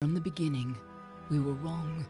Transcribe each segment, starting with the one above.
From the beginning, we were wrong.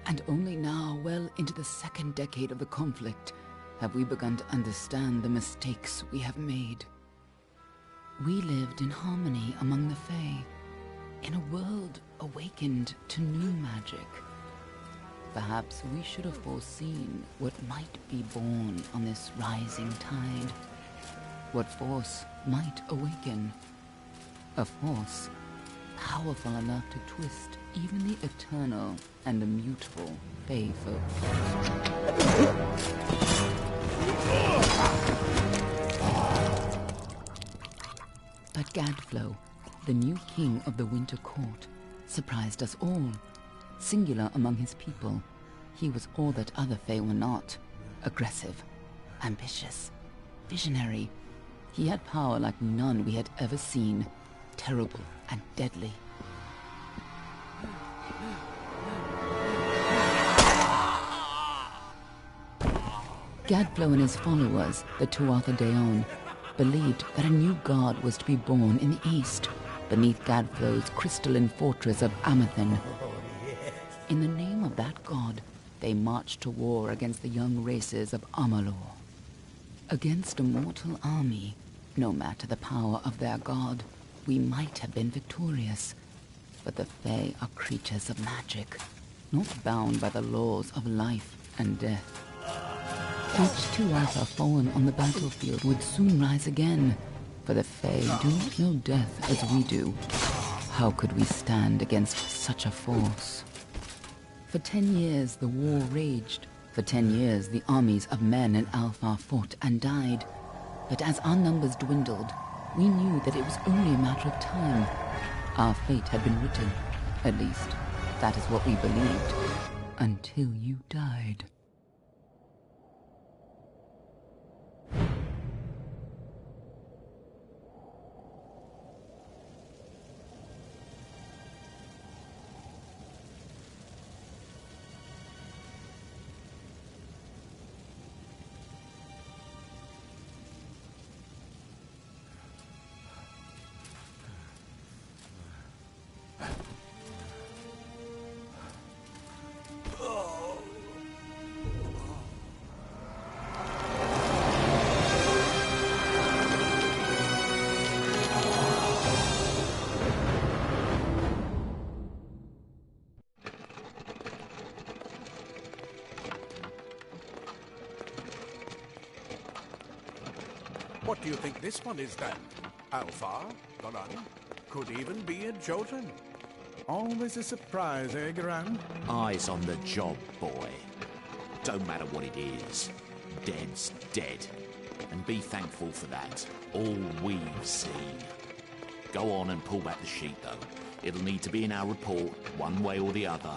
And only now, well into the second decade of the conflict, have we begun to understand the mistakes we have made. We lived in harmony among the Fae, in a world awakened to new magic. Perhaps we should have foreseen what might be born on this rising tide. What force might awaken. A force powerful enough to twist even the eternal and immutable Fae folk. But Gadflow, the new king of the Winter Court, surprised us all. Singular among his people, he was all that other Fae were not. Aggressive, ambitious, visionary. He had power like none we had ever seen, terrible and deadly. Gadflow and his followers, the Tuatha Deon, believed that a new god was to be born in the east, beneath Gadflow's crystalline fortress of Amathen. In the name of that god, they marched to war against the young races of Amalur. Against a mortal army, no matter the power of their god, we might have been victorious. But the Fae are creatures of magic, not bound by the laws of life and death. Each Tuatha fallen on the battlefield would soon rise again, for the Fae do not know death as we do. How could we stand against such a force? For 10 years the war raged. For 10 years the armies of Men and Alpha fought and died. But as our numbers dwindled, we knew that it was only a matter of time. Our fate had been written. At least, that is what we believed. Until you died. What do you think this one is then? Alpha, Garan, could even be a Jotun. Always a surprise, eh, Garan? Eyes on the job, boy. Don't matter what it is. Dead's dead. And be thankful for that. All we've seen. Go on and pull back the sheet, though. It'll need to be in our report, one way or the other.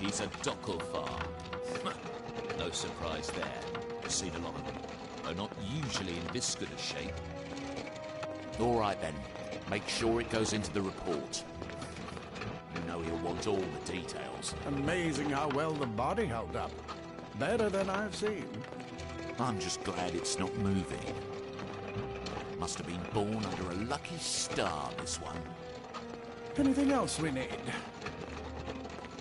He's a Dockelfar. No surprise there. Seen a lot of them, though not usually in this good a shape. All right then. Make sure it goes into the report. You know he'll want all the details. Amazing how well the body held up. Better than I've seen. I'm just glad it's not moving. Must have been born under a lucky star, this one. Anything else we need?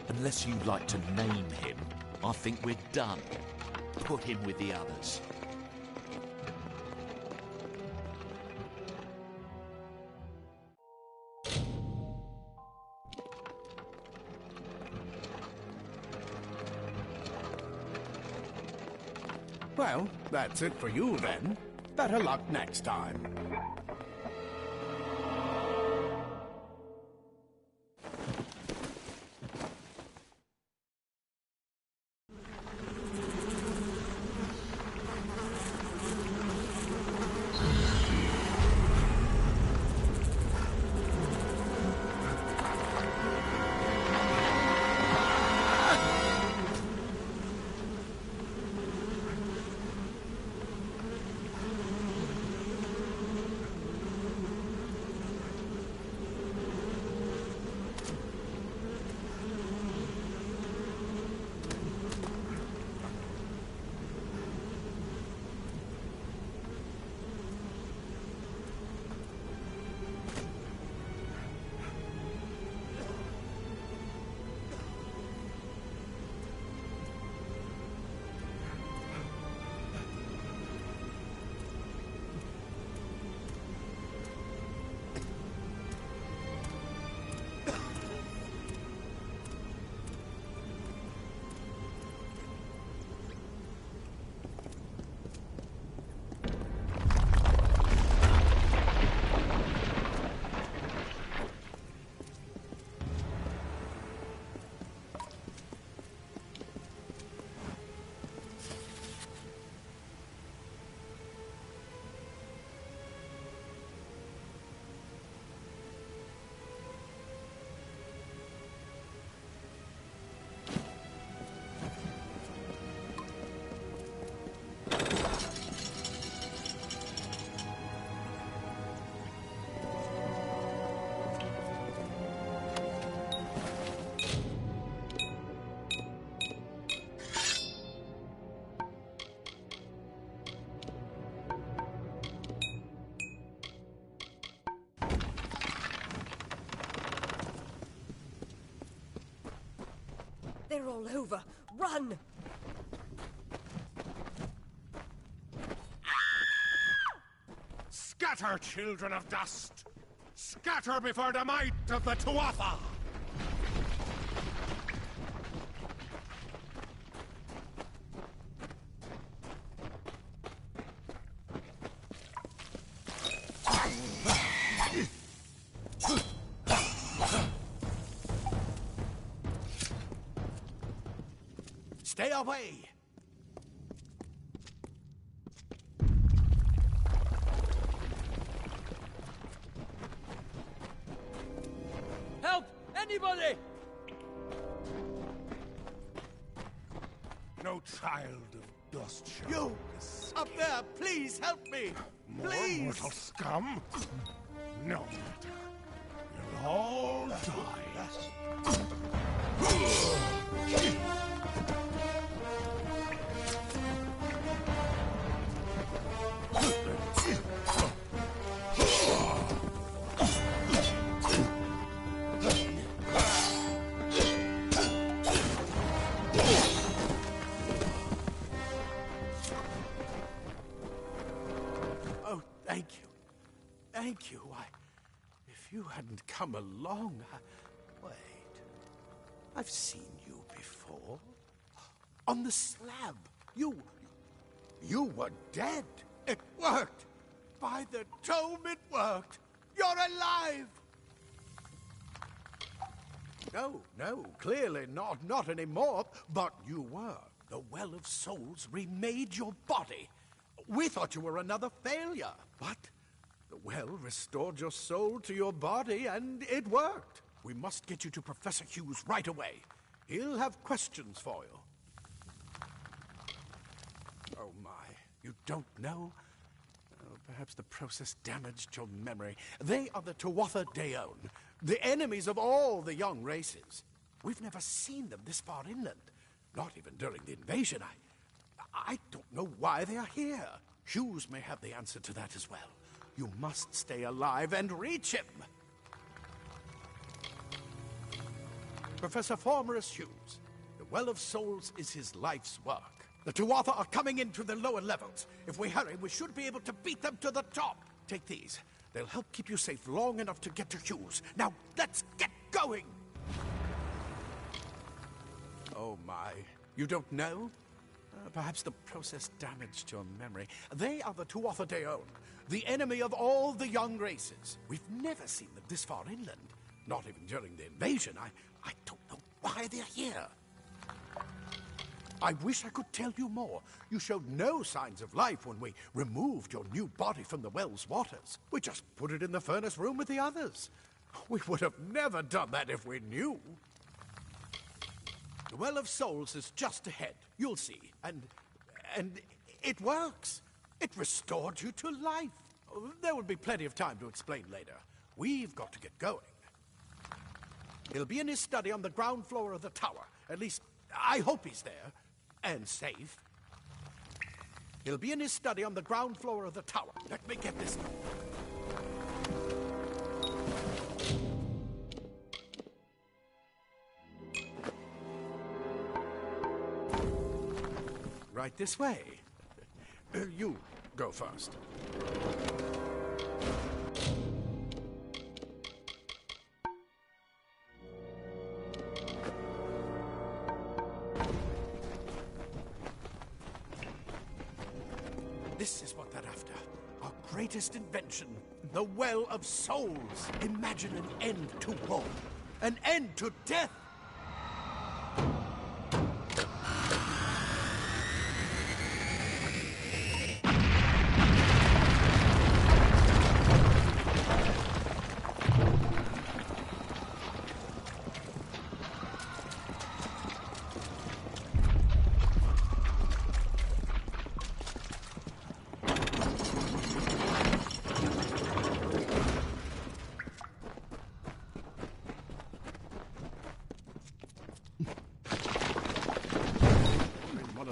Unless you'd like to name him, I think we're done. Put him with the others. Well, that's it for you then. Better luck next time. They're all over. Run! Scatter, children of dust! Scatter before the might of the Tuatha! Stay away! Help! Anybody! No child of dust shall You! Up there! Please help me! more Please! mortal scum? No matter. You'll all die. Oh, thank you. Thank you. If you hadn't come along, Wait. I've seen you before. On the slab. You were dead. It worked. By the tome, it worked. You're alive. No, clearly not anymore. But you were. The Well of Souls remade your body. We thought you were another failure, but the well restored your soul to your body, and it worked. We must get you to Professor Hughes right away. He'll have questions for you. Oh my, you don't know? Oh, perhaps the process damaged your memory. They are the Tuatha Deon, the enemies of all the young races. We've never seen them this far inland, not even during the invasion. I don't know why they are here. Hughes may have the answer to that as well. You must stay alive and reach him. Professor Formerus Hughes, the Well of Souls is his life's work. The Tuatha are coming into the lower levels. If we hurry, we should be able to beat them to the top. Take these. They'll help keep you safe long enough to get to Hughes. Now, let's get going! Oh my, you don't know? Perhaps the process damaged your memory. They are the Tuatha Deon, the enemy of all the young races. We've never seen them this far inland, not even during the invasion. I don't know why they're here. I wish I could tell you more. You showed no signs of life when we removed your new body from the well's waters. We just put it in the furnace room with the others. We would have never done that if we knew. The Well of Souls is just ahead. You'll see. And it works. It restored you to life. There will be plenty of time to explain later. We've got to get going. He'll be in his study on the ground floor of the tower. At least, I hope he's there. And safe. He'll be in his study on the ground floor of the tower. Let me get this. Right this way. You go first. This is what they're after. Our greatest invention, the Well of Souls. Imagine an end to war, an end to death.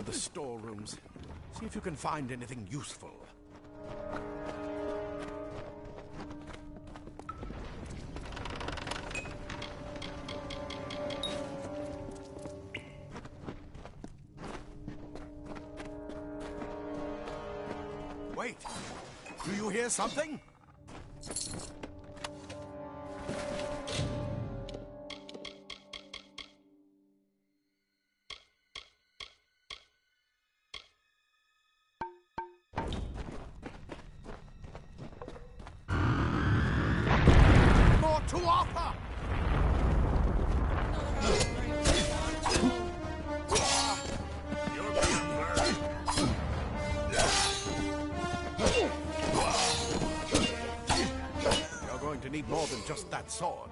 Storerooms. See if you can find anything useful. Wait! Do you hear something? Tuatha! You're going to need more than just that sword.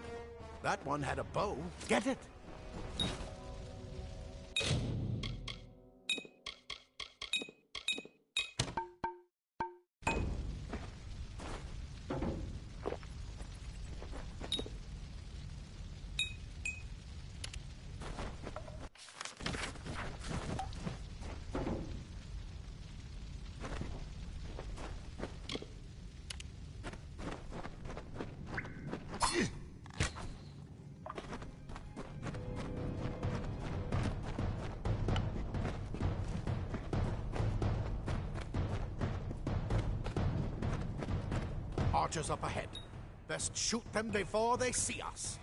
That one had a bow. Get it? Archers up ahead. Best shoot them before they see us.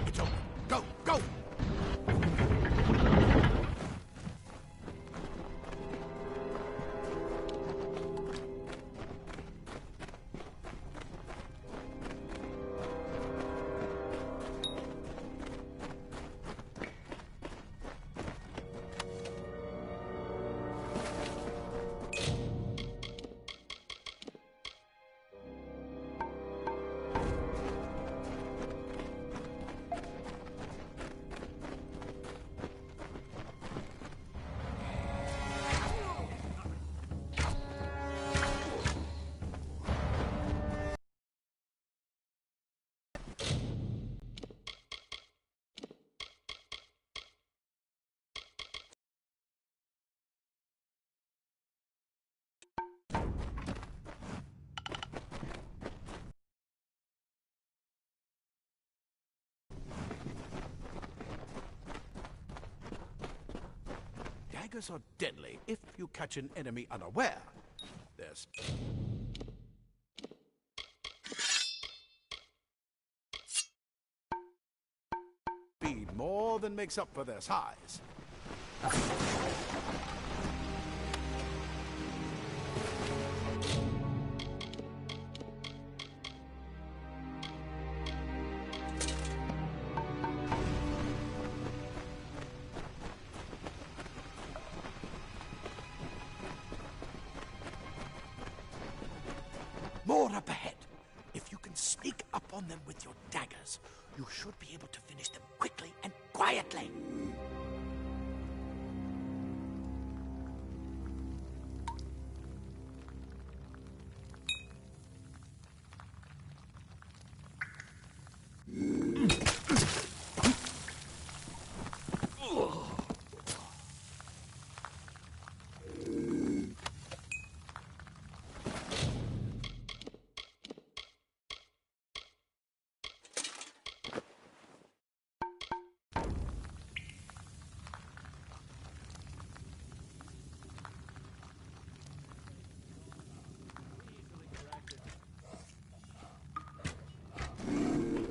It's over. Go, go! daggers are deadly if you catch an enemy unaware. There's... speed more than makes up for their size. More up ahead. If you can sneak up on them with your daggers, you should be able to finish them quickly and quietly.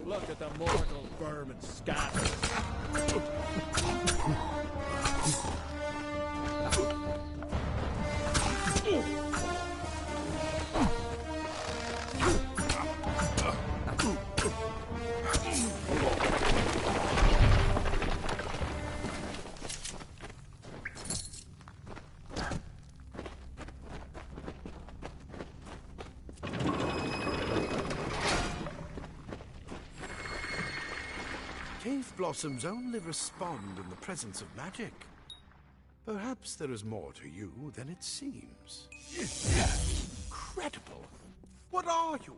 Look at the mortal vermin scattered. Cave blossoms only respond in the presence of magic. Perhaps there is more to you than it seems. Incredible! What are you?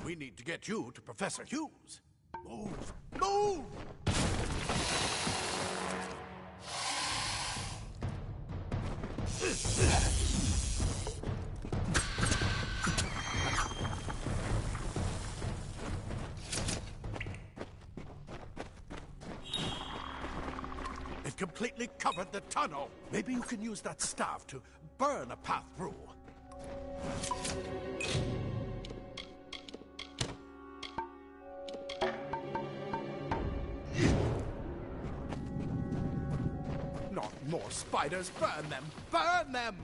We need to get you to Professor Hughes. Move! Move! It completely covered the tunnel. Maybe you can use that staff to burn a path through. Not more spiders. Burn them! Burn them!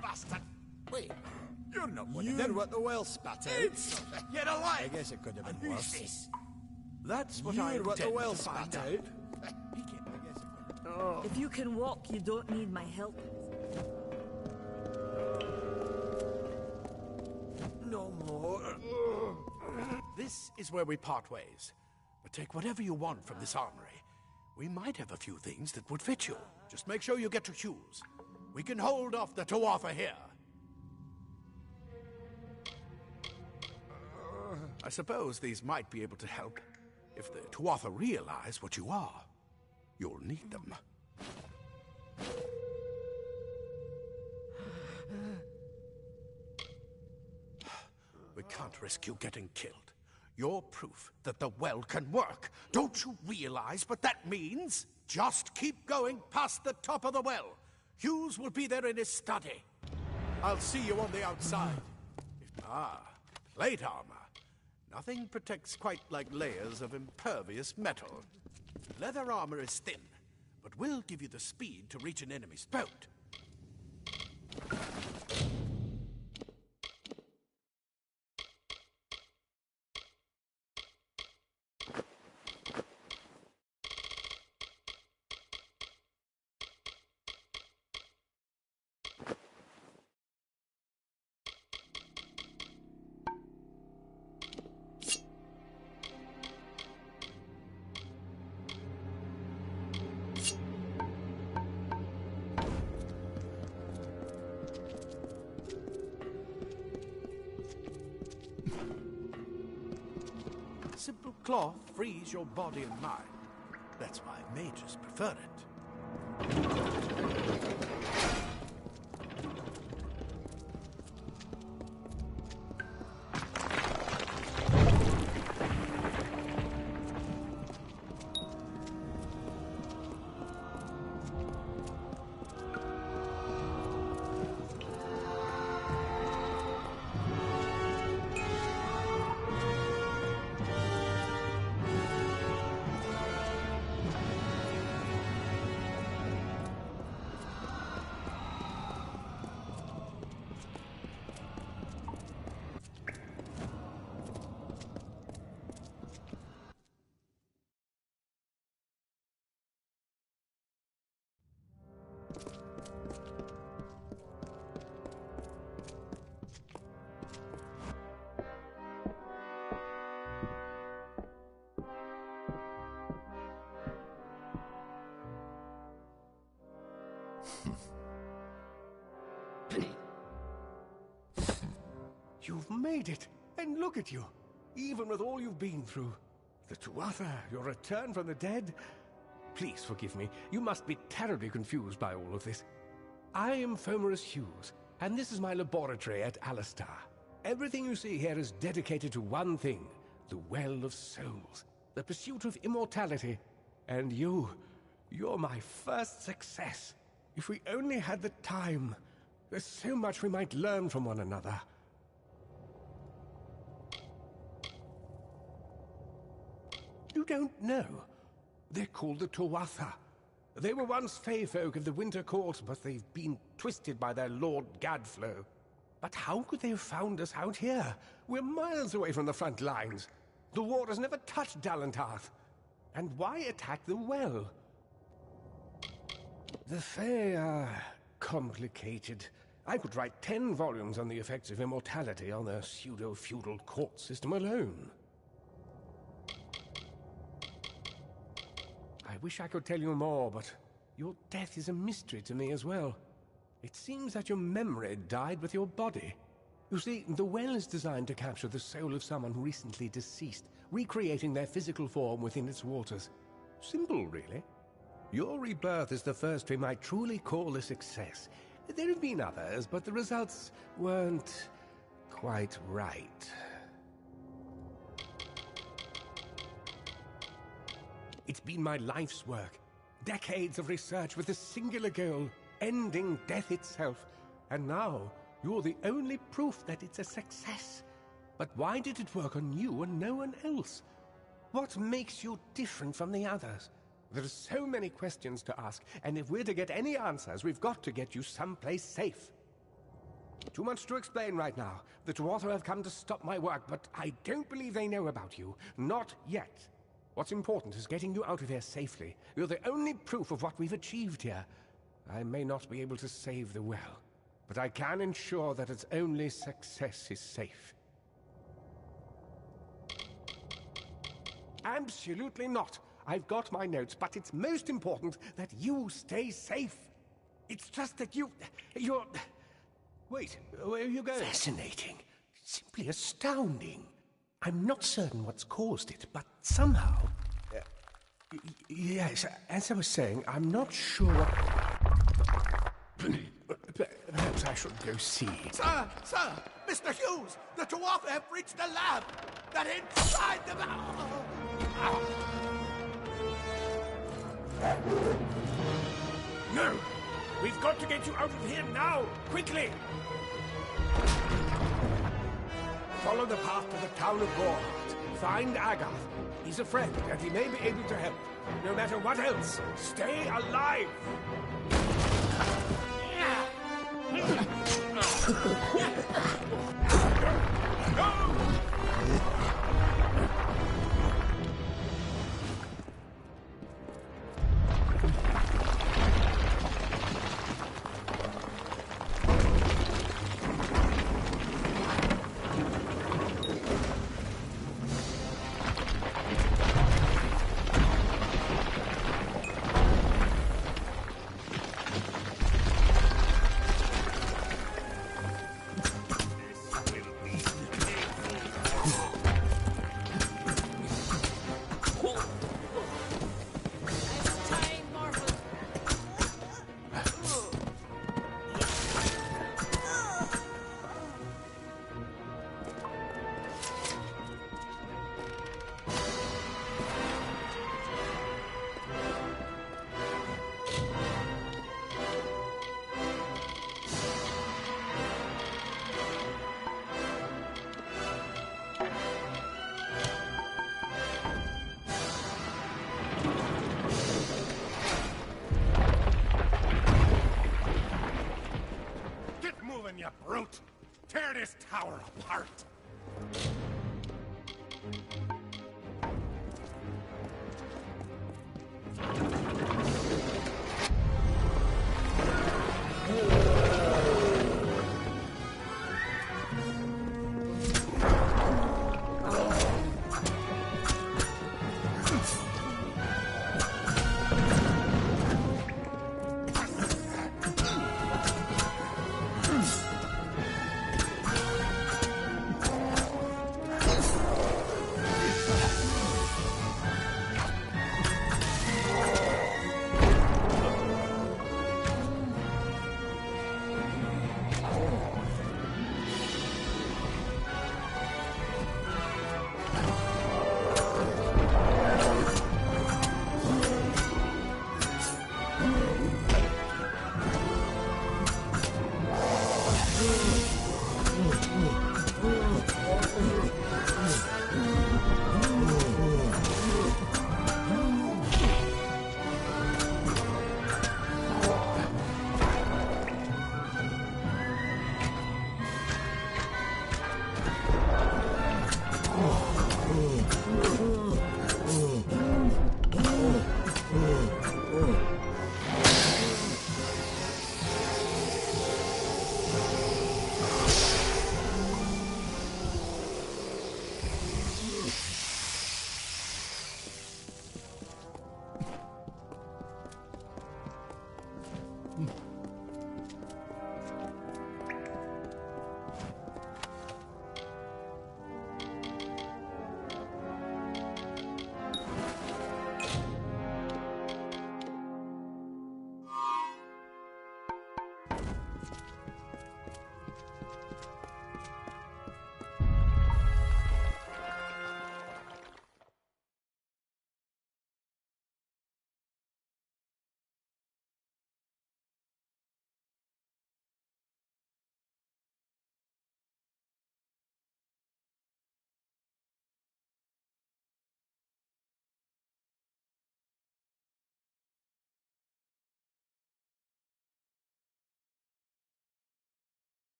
bastard! Wait, you're not one You of them. what the well spat out. It's... Get away! I guess it could have been Who's worse. this? That's what You I what the intend well to find spat out. out. I guess it could have If you can walk, you don't need my help. No more. This is where we part ways. But take whatever you want from this armory. We might have a few things that would fit you. Just make sure you get to Hughes. We can hold off the Tuatha here. I suppose these might be able to help. If the Tuatha realize what you are, you'll need them. We can't risk you getting killed. You're proof that the well can work. Don't you realize what that means? Just keep going past the top of the well. Hughes will be there in his study. I'll see you on the outside. Plate armor. Nothing protects quite like layers of impervious metal. Leather armor is thin, but will give you the speed to reach an enemy's boat. Simple cloth frees your body and mind. That's why mages prefer it. You've made it, and look at you. Even with all you've been through. The Tuatha, your return from the dead. Please forgive me. You must be terribly confused by all of this. I am Fomerus Hughes, and this is my laboratory at Alistar. Everything you see here is dedicated to one thing, the Well of Souls, the pursuit of immortality. And you're my first success. If we only had the time, there's so much we might learn from one another. You don't know. They're called the Tuatha. They were once Fey folk of the Winter Court, but they've been twisted by their Lord Gadflow. But how could they have found us out here? We're miles away from the front lines. The war has never touched Dalentarth. And why attack the well? The Fey are complicated. I could write 10 volumes on the effects of immortality on their pseudo-feudal court system alone. I wish I could tell you more, but your death is a mystery to me as well. It seems that your memory died with your body. You see, the well is designed to capture the soul of someone recently deceased, recreating their physical form within its waters. Simple, really. Your rebirth is the first we might truly call a success. There have been others, but the results weren't quite right. It's been my life's work. Decades of research with a singular goal, ending death itself. And now, you're the only proof that it's a success. But why did it work on you and no one else? What makes you different from the others? There are so many questions to ask, and if we're to get any answers, we've got to get you someplace safe. Too much to explain right now. The Tuatha have come to stop my work, but I don't believe they know about you. Not yet. What's important is getting you out of here safely. You're the only proof of what we've achieved here. I may not be able to save the well, but I can ensure that its only success is safe. Absolutely not. I've got my notes, but it's most important that you stay safe. It's just that you're... Wait, where are you going? Fascinating. Simply astounding. I'm not certain what's caused it, but somehow... yes, as I was saying, I'm not sure what... Perhaps I should go see. Sir! Mr. Hughes! The Tuatha have reached the lab! They're inside the No! We've got to get you out of here now! Quickly! Follow the path to the town of Gorhart. Find Agath. He's a friend, and he may be able to help. No matter what else, stay alive! You brute! Tear this tower apart!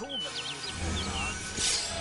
called them little lads.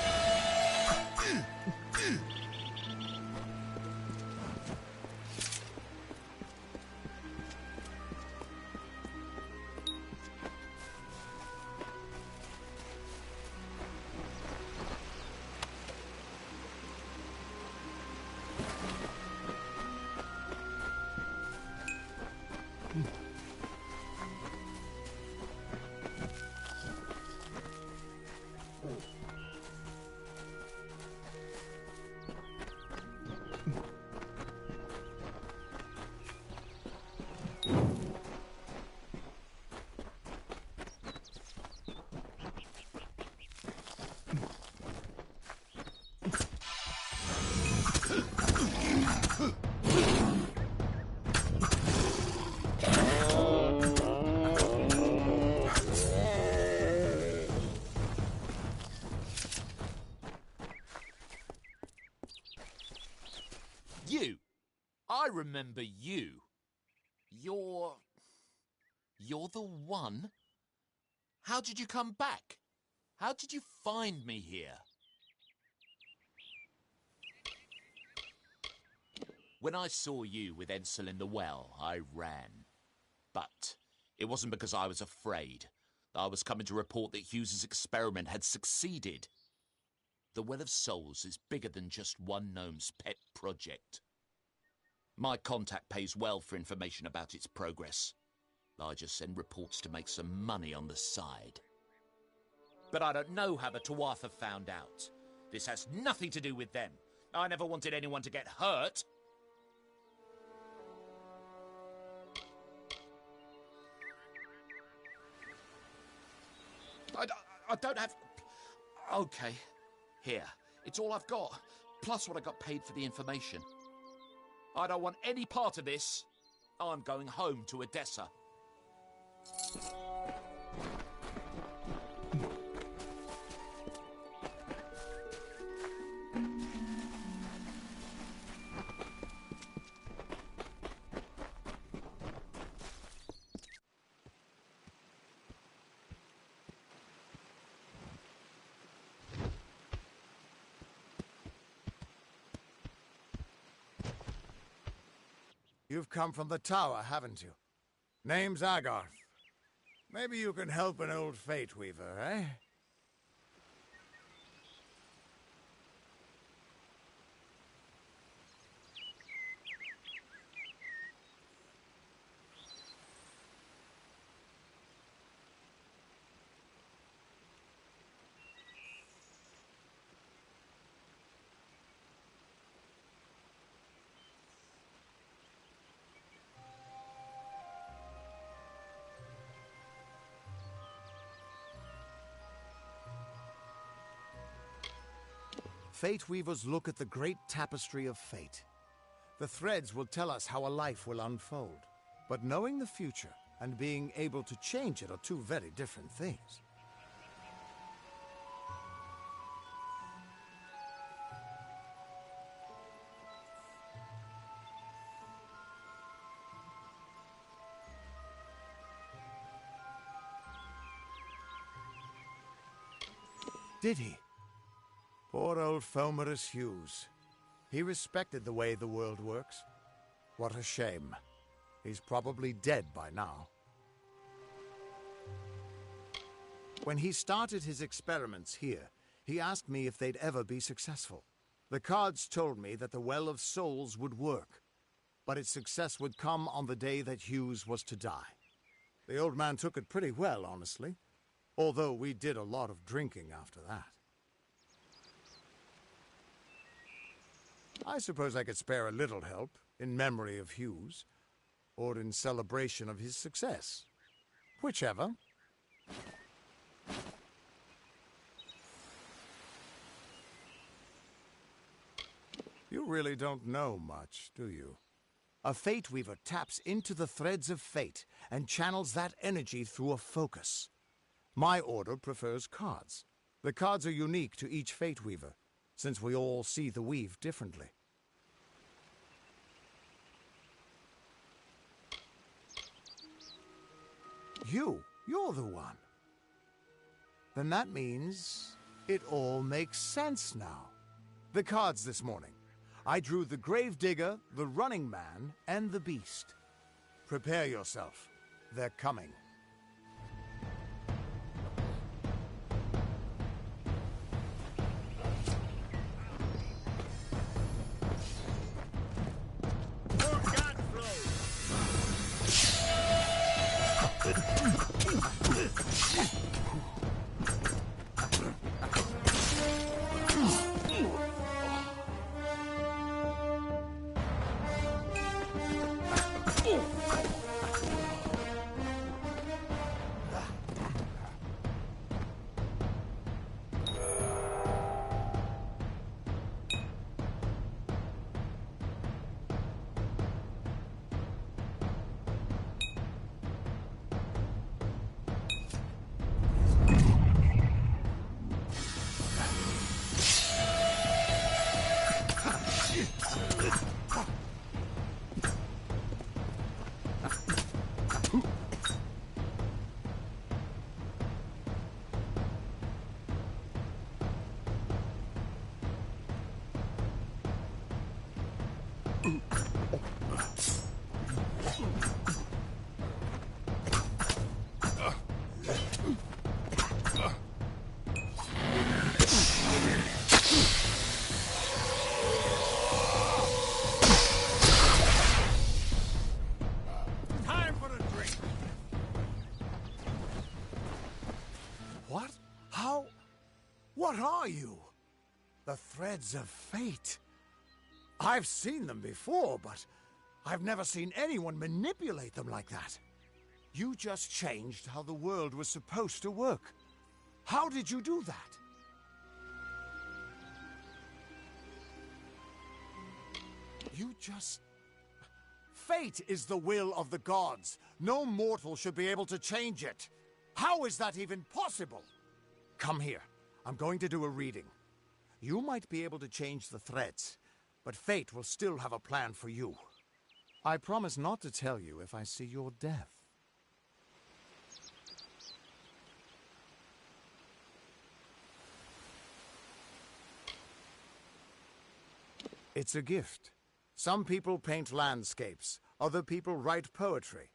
You! I remember you. You're the one? How did you come back? How did you find me here? When I saw you with Ensel in the well, I ran. But it wasn't because I was afraid. I was coming to report that Hughes's experiment had succeeded. The Well of Souls is bigger than just one gnome's pet project. My contact pays well for information about its progress. I just send reports to make some money on the side. But I don't know how the Tuatha found out. This has nothing to do with them. I never wanted anyone to get hurt. I don't have... Okay. Here. It's all I've got. Plus what I got paid for the information. I don't want any part of this. I'm going home to Odessa. You've come from the tower, haven't you? Name's Agarth. Maybe you can help an old Fate Weaver, eh? Fate Weavers look at the great tapestry of fate. The threads will tell us how a life will unfold. But knowing the future and being able to change it are two very different things. Did he? Poor old Fomerus Hughes. He respected the way the world works. What a shame. He's probably dead by now. When he started his experiments here, he asked me if they'd ever be successful. The cards told me that the Well of Souls would work, but its success would come on the day that Hughes was to die. The old man took it pretty well, honestly, although we did a lot of drinking after that. I suppose I could spare a little help in memory of Hughes, or in celebration of his success. Whichever. You really don't know much, do you? A Fate Weaver taps into the threads of fate and channels that energy through a focus. My order prefers cards. The cards are unique to each Fate Weaver, since we all see the weave differently. You're the one. Then that means it all makes sense now. The cards this morning. I drew the Gravedigger, the Running Man, and the Beast. Prepare yourself. They're coming. What? How? What are you? The threads of fate. I've seen them before, but I've never seen anyone manipulate them like that. You just changed how the world was supposed to work. How did you do that? You just... Fate is the will of the gods. No mortal should be able to change it. How is that even possible? Come here. I'm going to do a reading. You might be able to change the threads, but fate will still have a plan for you. I promise not to tell you if I see your death. It's a gift. Some people paint landscapes, other people write poetry.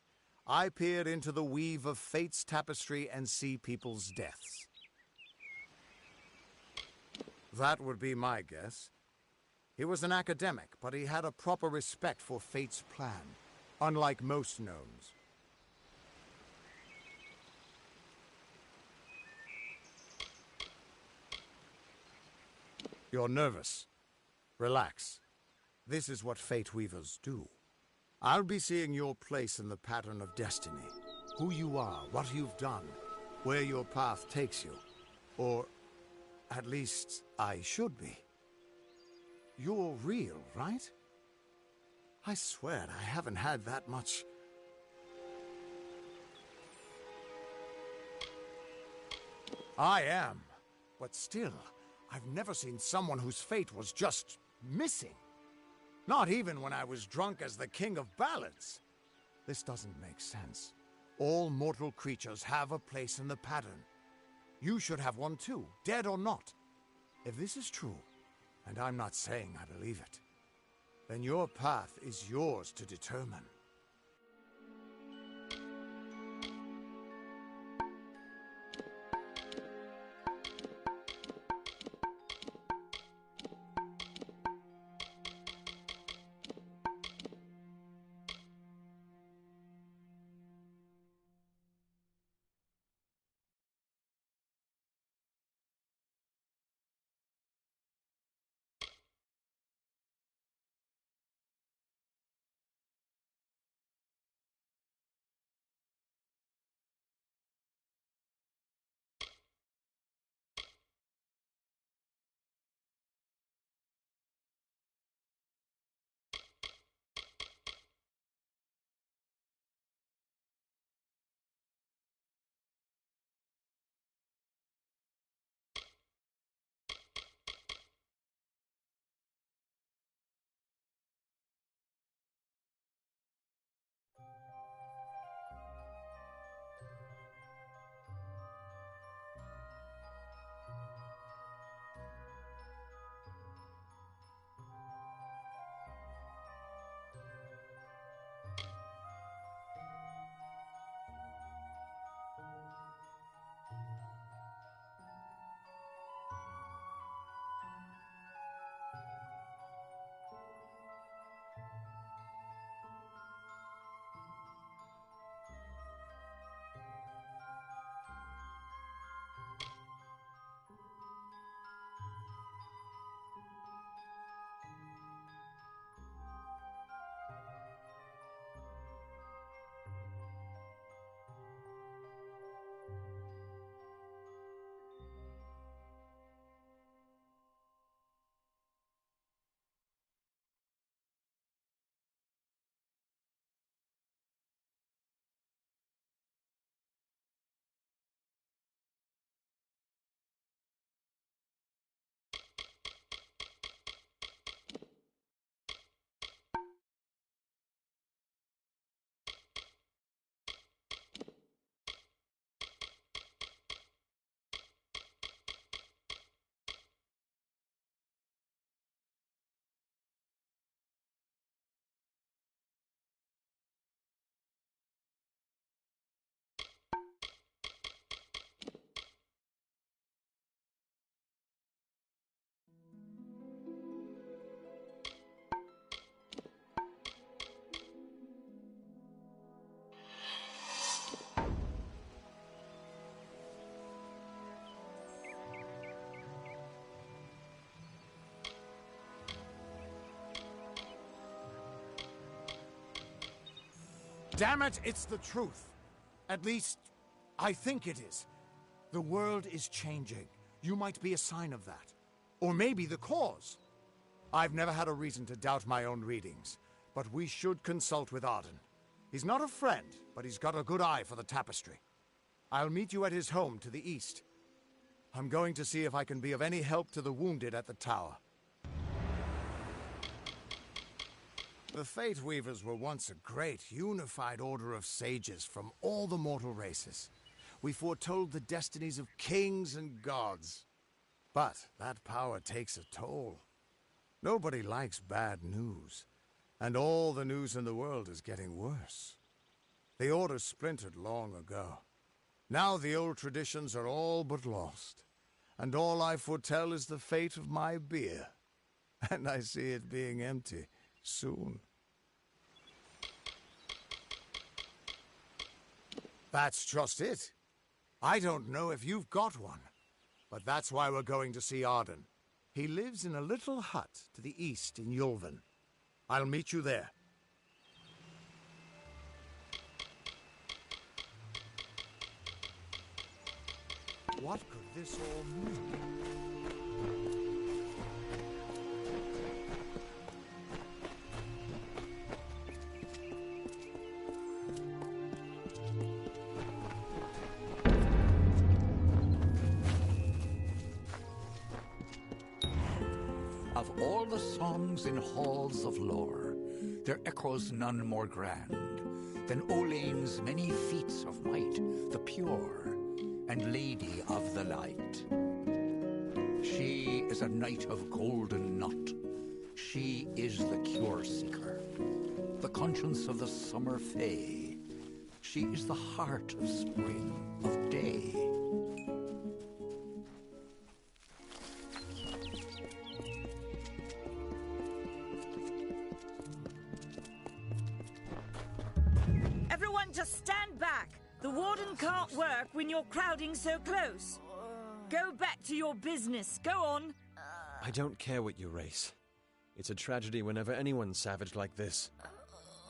I peer into the weave of fate's tapestry and see people's deaths. That would be my guess. He was an academic, but he had a proper respect for fate's plan, unlike most gnomes. You're nervous. Relax. This is what fate weavers do. I'll be seeing your place in the pattern of destiny. Who you are, what you've done, where your path takes you. Or, at least, I should be. You're real, right? I swear I haven't had that much... I am. But still, I've never seen someone whose fate was just missing. Not even when I was drunk as the King of Ballads. This doesn't make sense. All mortal creatures have a place in the pattern. You should have one too, dead or not. If this is true, and I'm not saying I believe it, then your path is yours to determine. Damn it, it's the truth. At least, I think it is. The world is changing. You might be a sign of that. Or maybe the cause. I've never had a reason to doubt my own readings, but we should consult with Arden. He's not a friend, but he's got a good eye for the tapestry. I'll meet you at his home to the east. I'm going to see if I can be of any help to the wounded at the tower. The Fate Weavers were once a great, unified order of sages from all the mortal races. We foretold the destinies of kings and gods. But that power takes a toll. Nobody likes bad news. And all the news in the world is getting worse. The order splintered long ago. Now the old traditions are all but lost. And all I foretell is the fate of my beer. And I see it being empty soon. That's just it. I don't know if you've got one, but that's why we're going to see Arden. He lives in a little hut to the east in Yulven. I'll meet you there. What could this all mean? Of all the songs in halls of lore, there echoes none more grand than Olane's many feats of might, the pure and lady of the light. She is a knight of golden knot. She is the cure seeker, the conscience of the summer fae. She is the heart of spring, of day. Everyone just stand back. The warden can't work when you're crowding so close. Go back to your business. Go on. I don't care what you race. It's a tragedy whenever anyone's savage like this.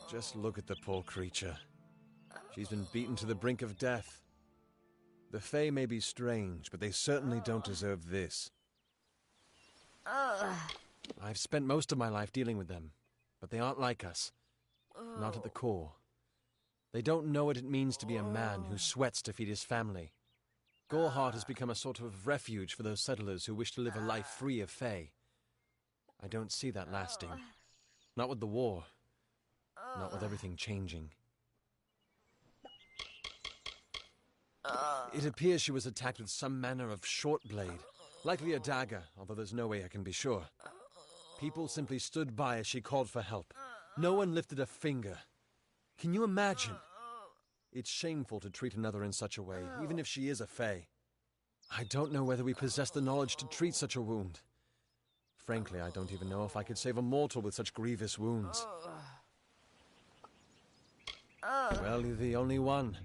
Just look at the poor creature. She's been beaten to the brink of death. The Fae may be strange, but they certainly don't deserve this. I've spent most of my life dealing with them, but they aren't like us. Not at the core. They don't know what it means to be a man who sweats to feed his family. Goreheart has become a sort of refuge for those settlers who wish to live a life free of Fae. I don't see that lasting. Not with the war. Not with everything changing. It appears she was attacked with some manner of short blade. Likely a dagger, although there's no way I can be sure. People simply stood by as she called for help. No one lifted a finger. Can you imagine? It's shameful to treat another in such a way, even if she is a Fae. I don't know whether we possess the knowledge to treat such a wound. Frankly, I don't even know if I could save a mortal with such grievous wounds. Well, you're the only one.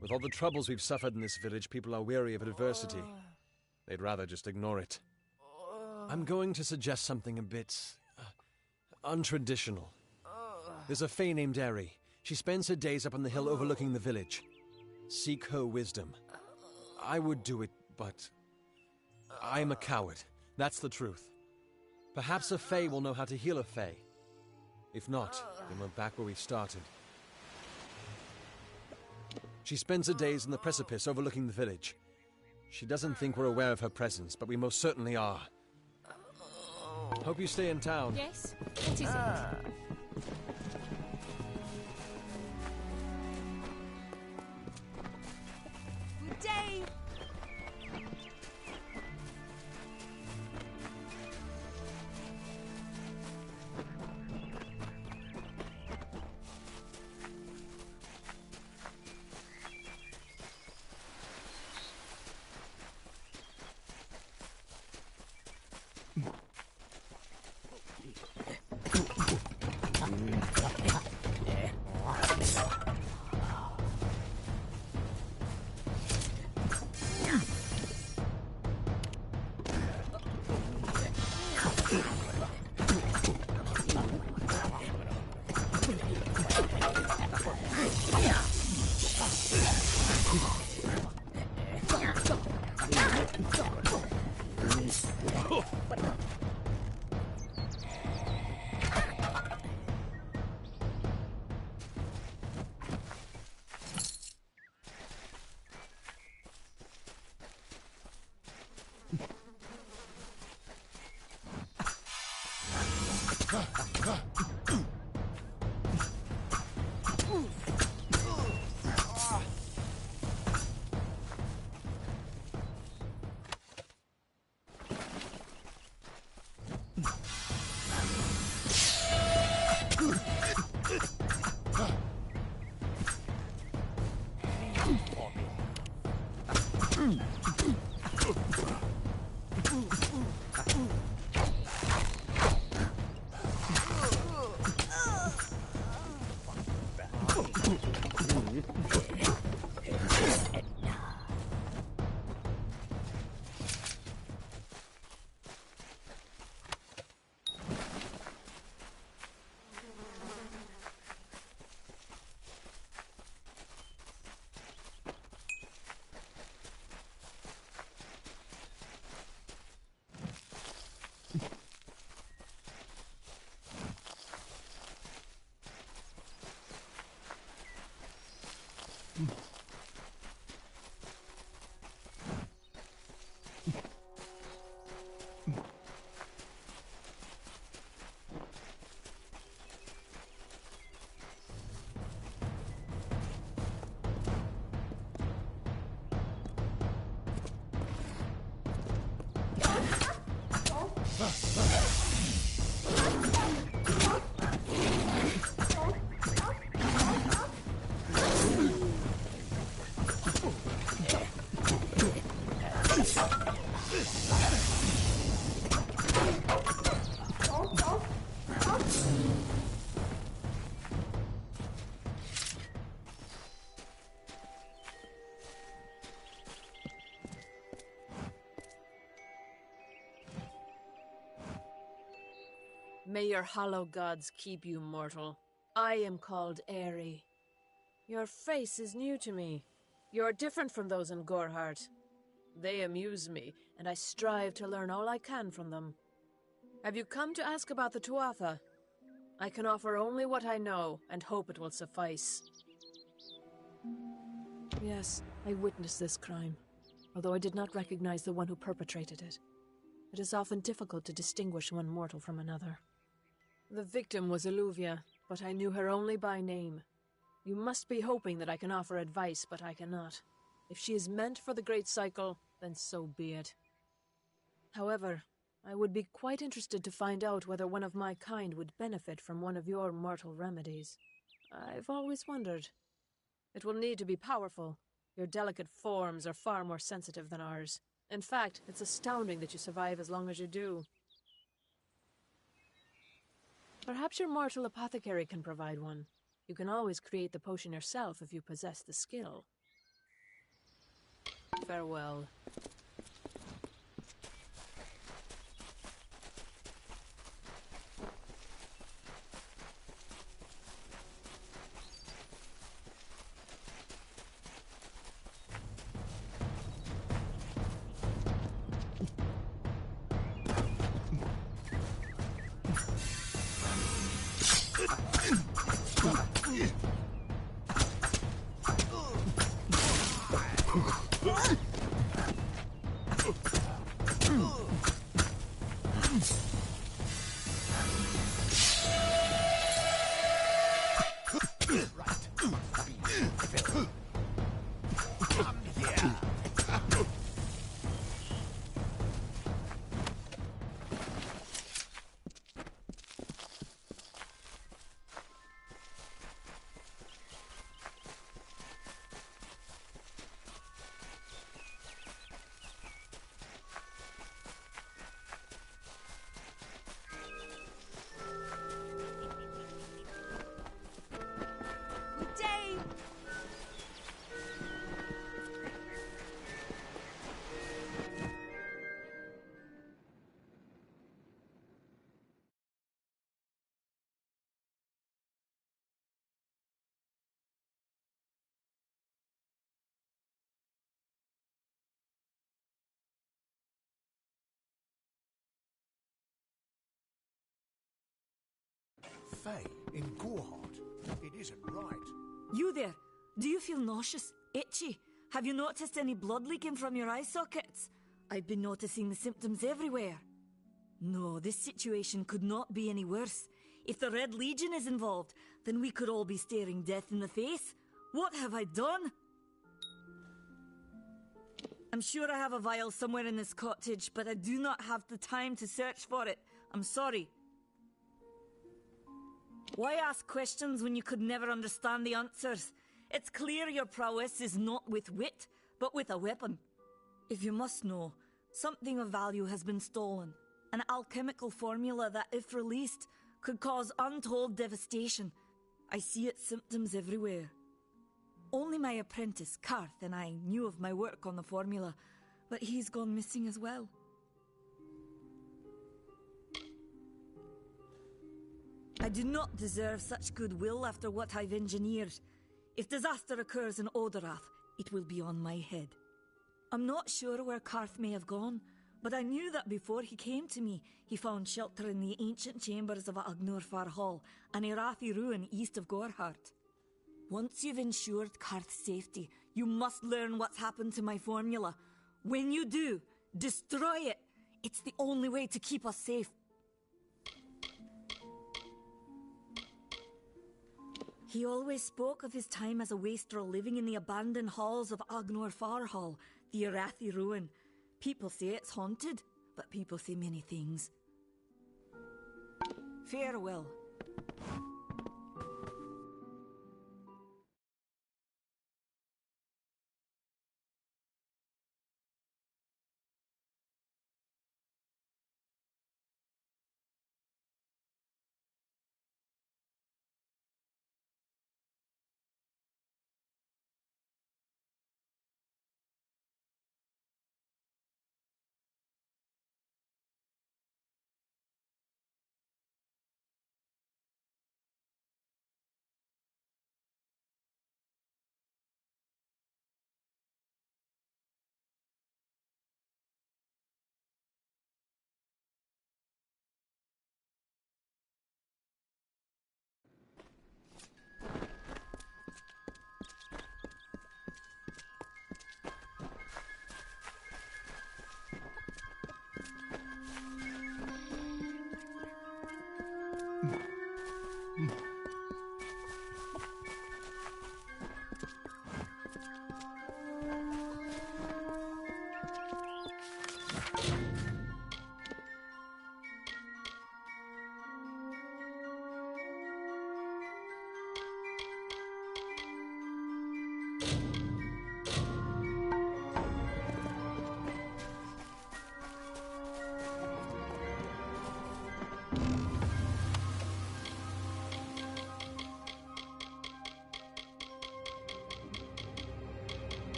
With all the troubles we've suffered in this village, people are weary of adversity. They'd rather just ignore it. I'm going to suggest something a bit untraditional. There's a Fae named Eri. She spends her days up on the hill overlooking the village. Seek her wisdom. I would do it, but I'm a coward. That's the truth. Perhaps a Fae will know how to heal a Fae. If not, then we're back where we started. She spends her days in the precipice overlooking the village. She doesn't think we're aware of her presence, but we most certainly are. Hope you stay in town. Yes? What is it? Good day. May your hollow gods keep you, mortal. I am called Aerie. Your face is new to me. You're different from those in Gorhart. They amuse me, and I strive to learn all I can from them. Have you come to ask about the Tuatha? I can offer only what I know, and hope it will suffice. Yes, I witnessed this crime, although I did not recognize the one who perpetrated it. It is often difficult to distinguish one mortal from another. The victim was Illuvia, but I knew her only by name. You must be hoping that I can offer advice, but I cannot. If she is meant for the Great Cycle, then so be it. However, I would be quite interested to find out whether one of my kind would benefit from one of your mortal remedies. I've always wondered. It will need to be powerful. Your delicate forms are far more sensitive than ours. In fact, it's astounding that you survive as long as you do. Perhaps your mortal apothecary can provide one. You can always create the potion yourself if you possess the skill. Farewell. Faye, in Gorhart. It isn't right. You there? Do you feel nauseous? Itchy? Have you noticed any blood leaking from your eye sockets? I've been noticing the symptoms everywhere. No, this situation could not be any worse. If the Red Legion is involved, then we could all be staring death in the face. What have I done? I'm sure I have a vial somewhere in this cottage, but I do not have the time to search for it. I'm sorry. Why ask questions when you could never understand the answers? It's clear your prowess is not with wit, but with a weapon. If you must know, something of value has been stolen. An alchemical formula that, if released, could cause untold devastation. I see its symptoms everywhere. Only my apprentice, Karth, and I knew of my work on the formula, but he's gone missing as well. I do not deserve such goodwill after what I've engineered. If disaster occurs in Odorath, it will be on my head. I'm not sure where Karth may have gone, but I knew that before he came to me, he found shelter in the ancient chambers of Agnurfar Hall, an Irathi ruin east of Gorhart. Once you've ensured Karth's safety, you must learn what's happened to my formula. When you do, destroy it. It's the only way to keep us safe. He always spoke of his time as a wastrel living in the abandoned halls of Agnurfar Hall, the Irathi ruin. People say it's haunted, but people say many things. Farewell.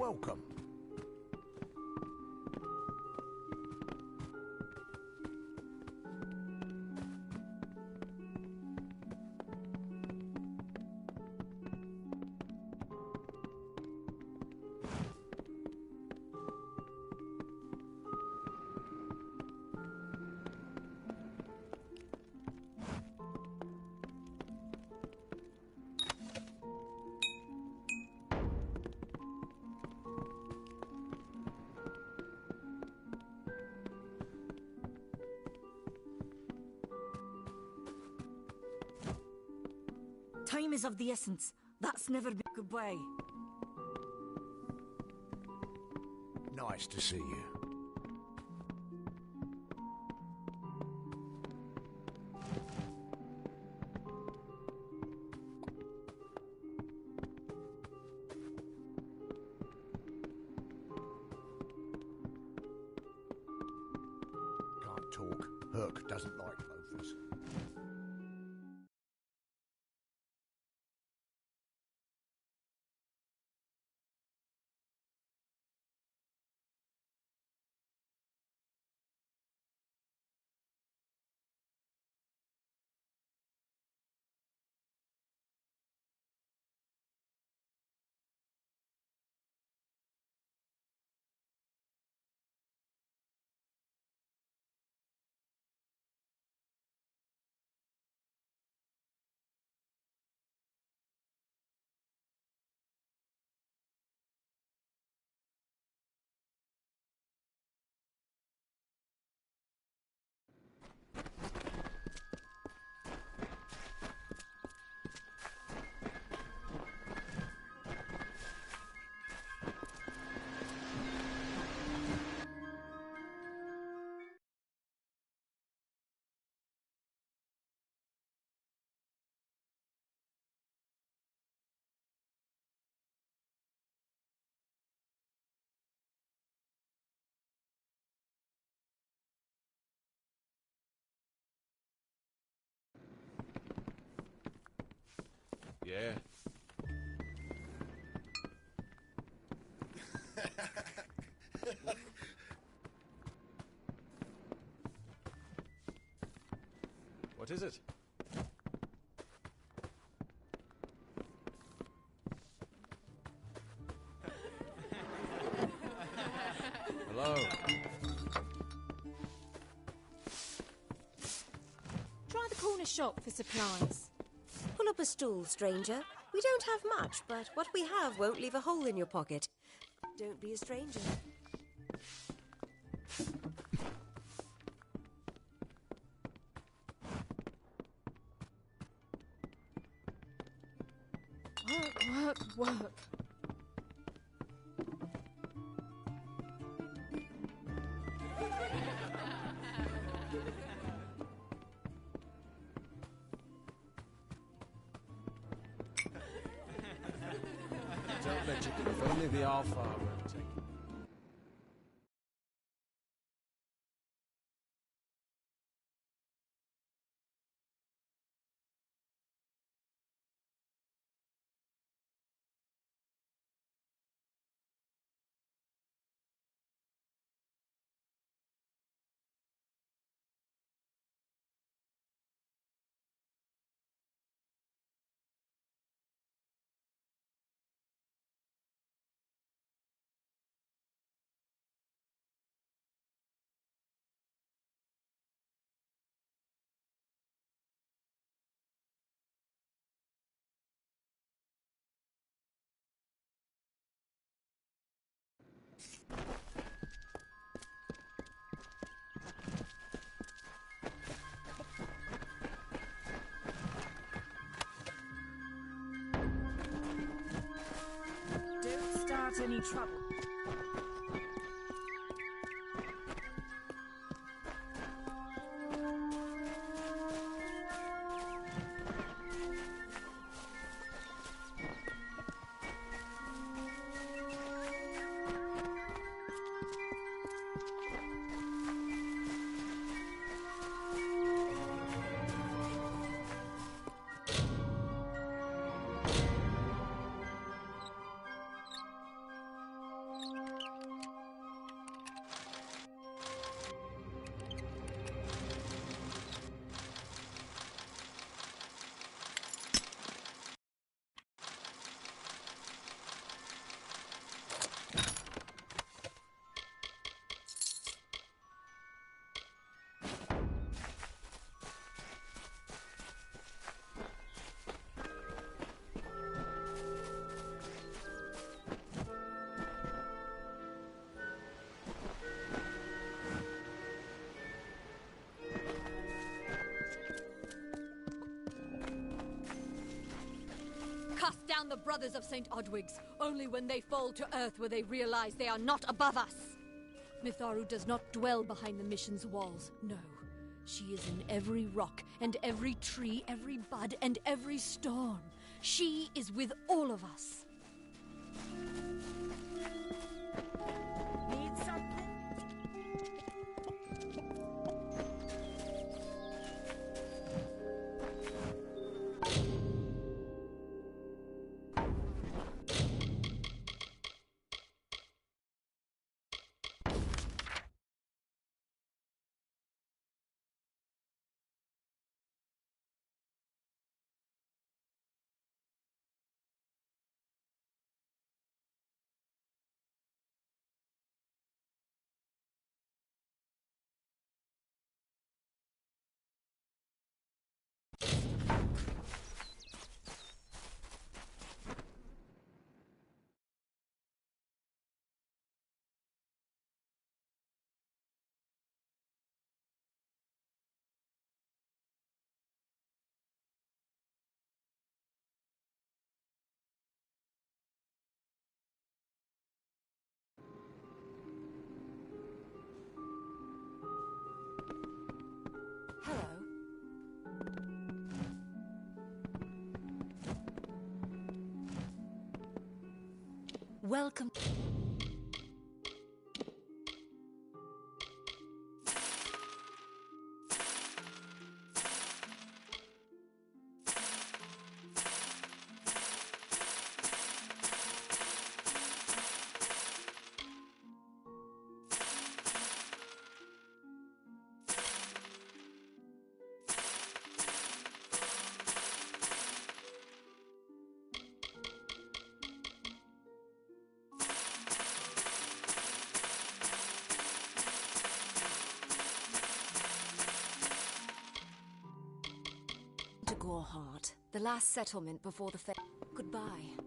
welcome. Time is of the essence. That's never been goodbye. Nice to see you. Can't talk. Herc doesn't like loafers. Yeah. What is it? Hello. Try the corner shop for supplies. Pull up a stool, stranger. We don't have much, but what we have won't leave a hole in your pocket. Don't be a stranger. Work, work, work. Don't let you go. If only the Alpha were taken. Don't start any trouble. cast down the brothers of St. Odwig's. Only when they fall to earth will they realize they are not above us. Mitharu does not dwell behind the mission's walls, no. She is in every rock, and every tree, every bud, and every storm. She is with all of us. Need something? Hello. Welcome. To Goreheart, the last settlement before the Goodbye.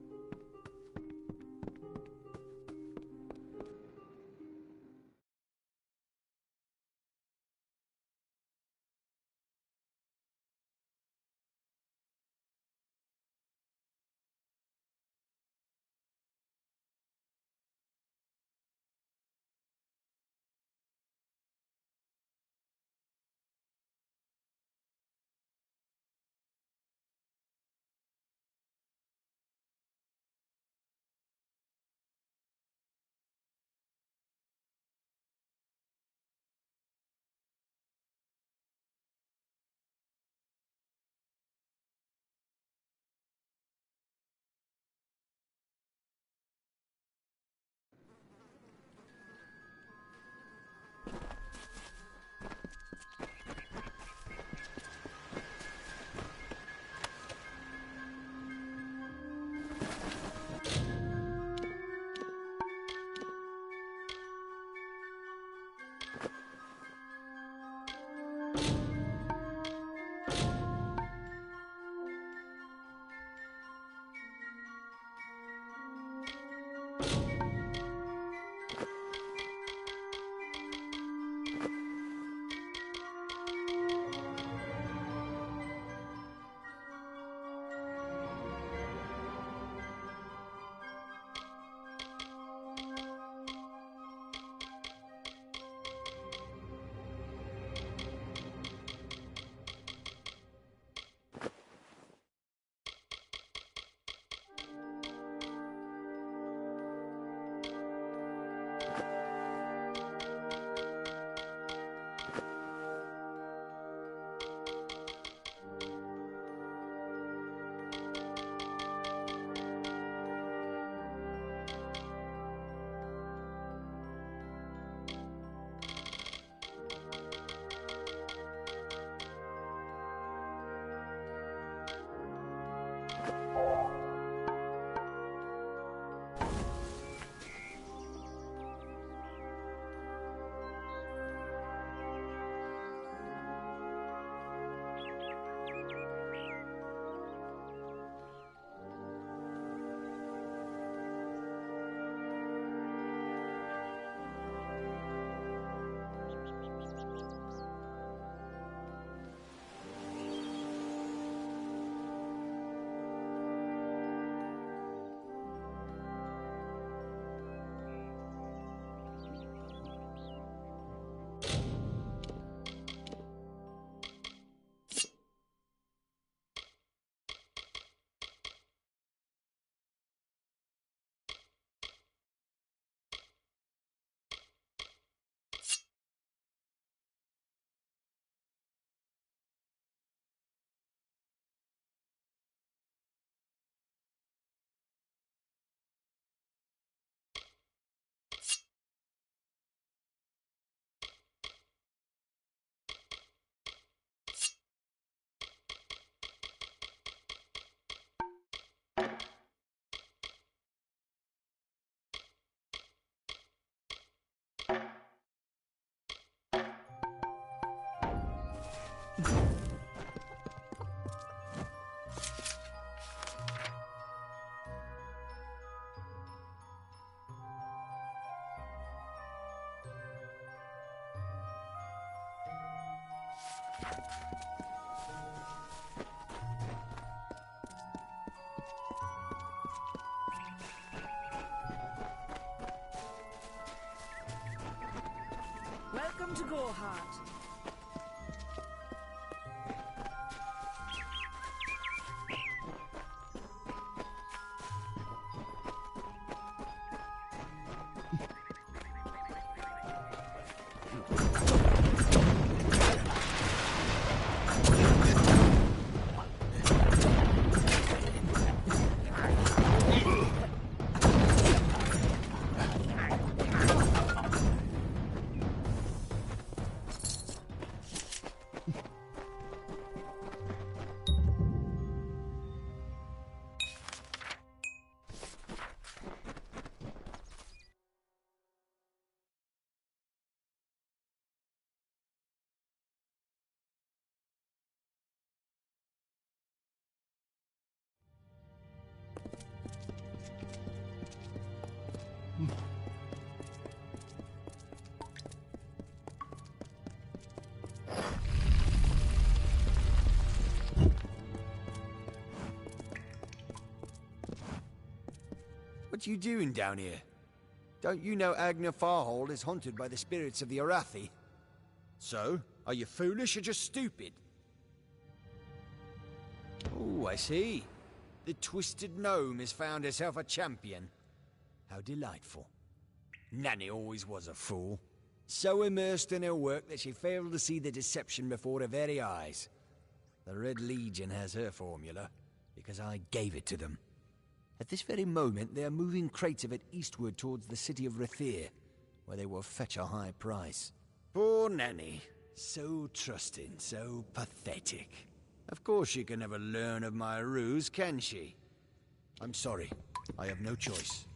to Gorhart. What you doing down here? Don't you know Agner Farhold is haunted by the spirits of the Arathi? So, are you foolish or just stupid? Oh, I see. The Twisted Gnome has found herself a champion. How delightful. Nanny always was a fool. So immersed in her work that she failed to see the deception before her very eyes. The Red Legion has her formula, because I gave it to them. At this very moment, they are moving crates of it eastward towards the city of Rathir, where they will fetch a high price. Poor Nanny. So trusting, so pathetic. Of course she can never learn of my ruse, can she? I'm sorry. I have no choice.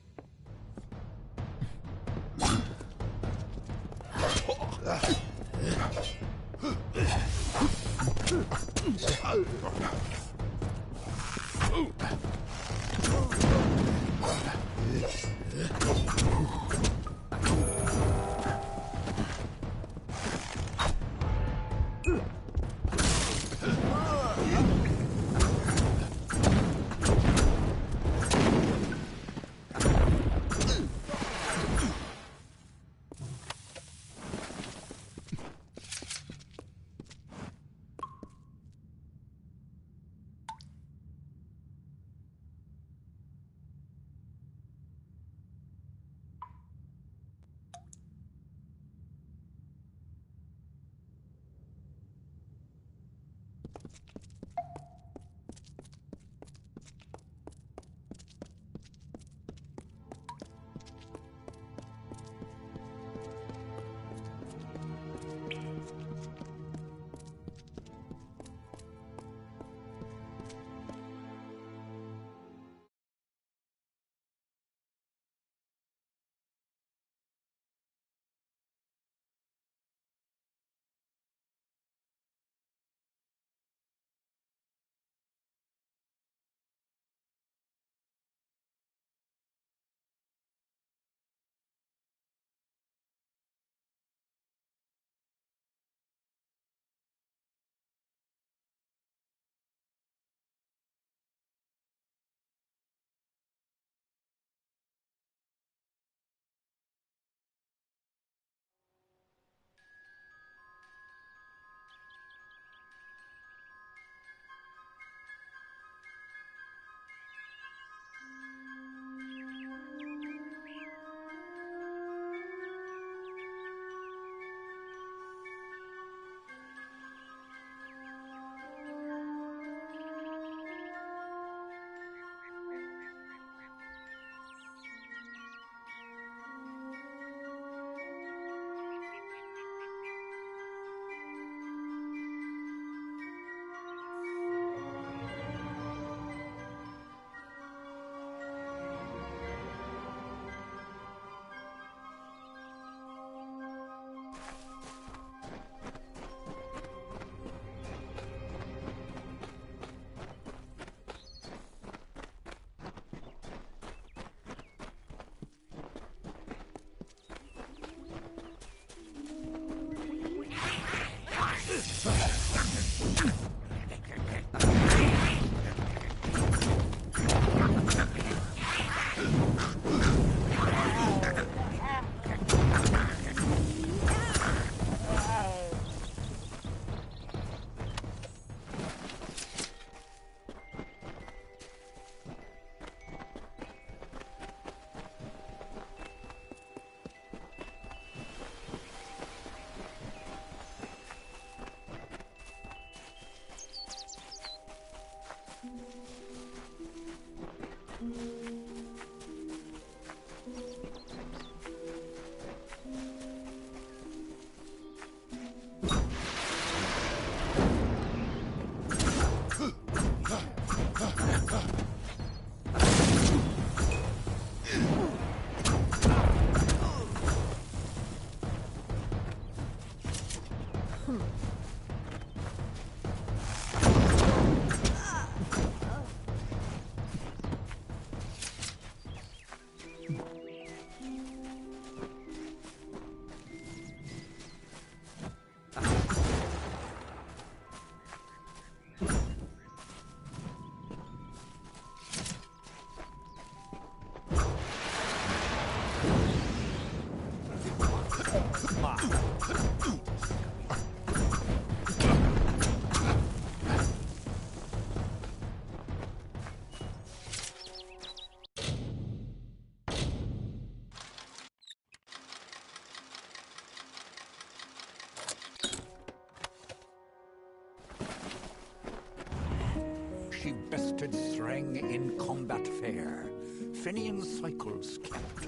she bested Threng in combat fair. Fenian cycles kept.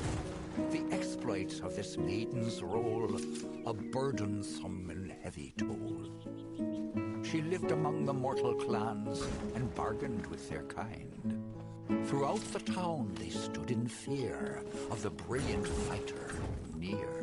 The exploits of this maiden's role a burdensome and heavy toll. She lived among the mortal clans and bargained with their kind. Throughout the town they stood in fear of the brilliant fighter near.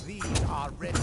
These are ready.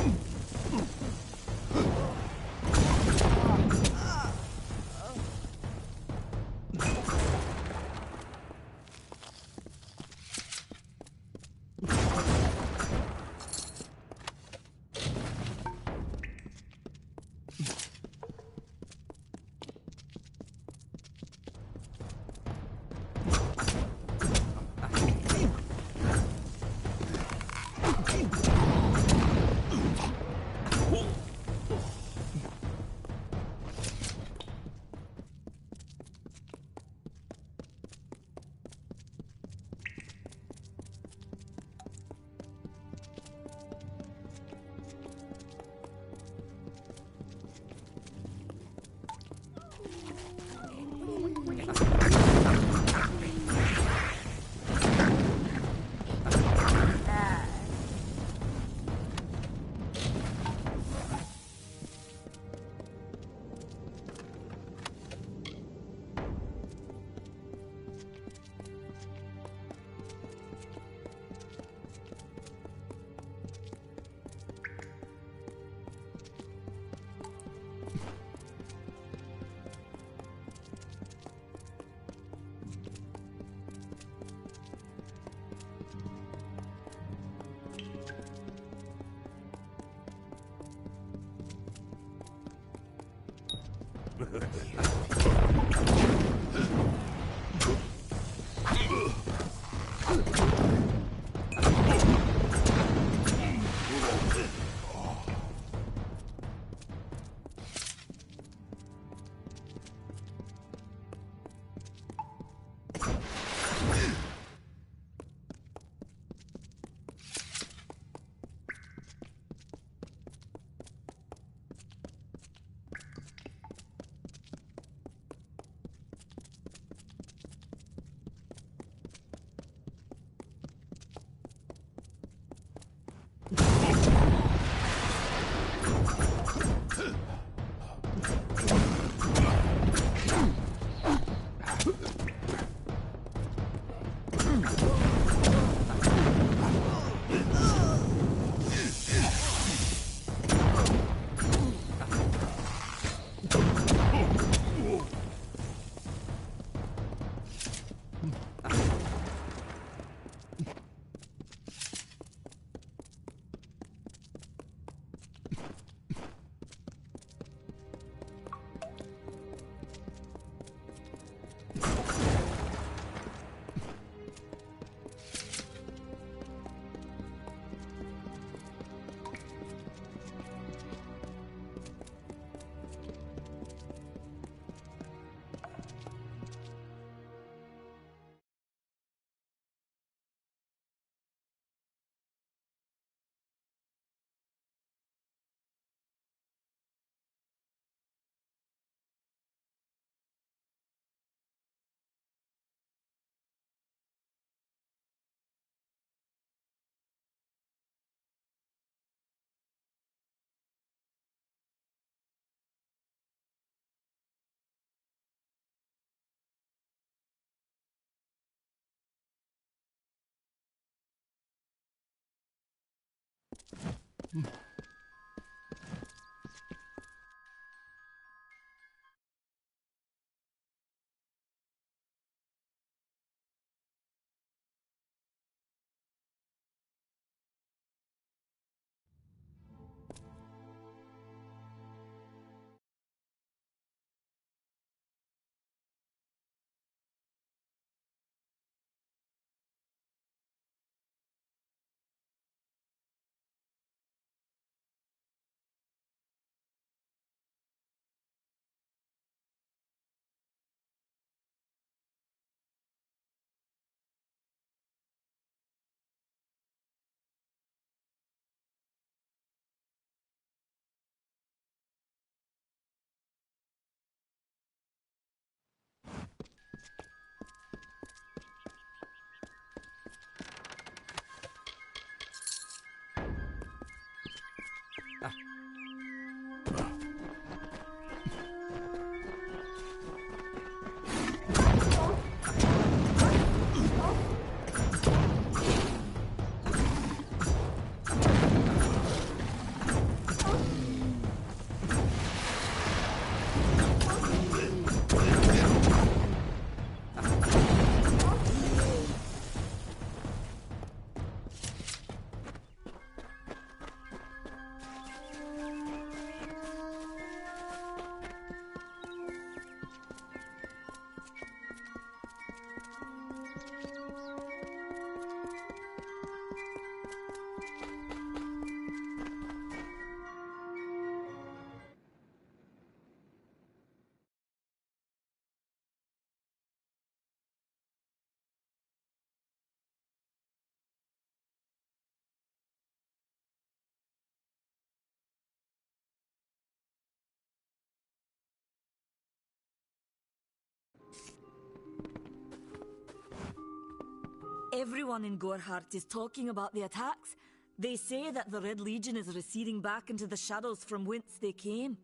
Everyone in Gorhart is talking about the attacks. They say that the Red Legion is receding back into the shadows from whence they came.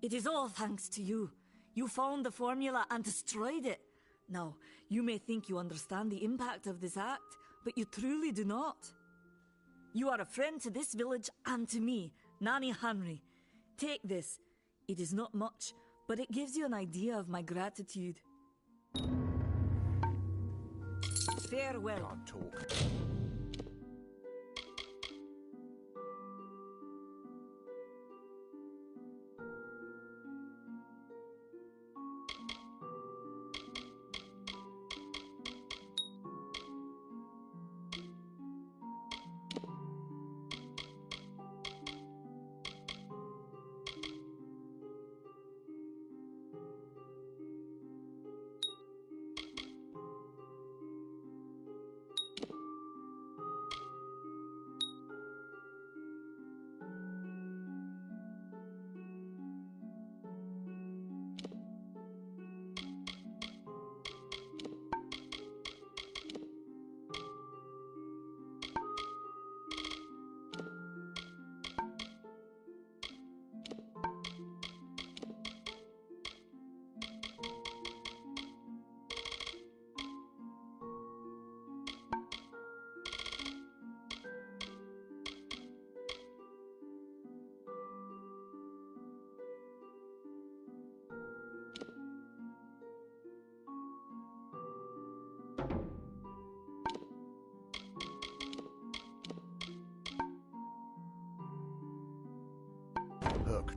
It is all thanks to you. You found the formula and destroyed it. Now, you may think you understand the impact of this act, but you truly do not. You are a friend to this village and to me, Nanny Henry. Take this. It is not much, but it gives you an idea of my gratitude. Farewell. Can't talk.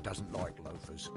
doesn't like loafers.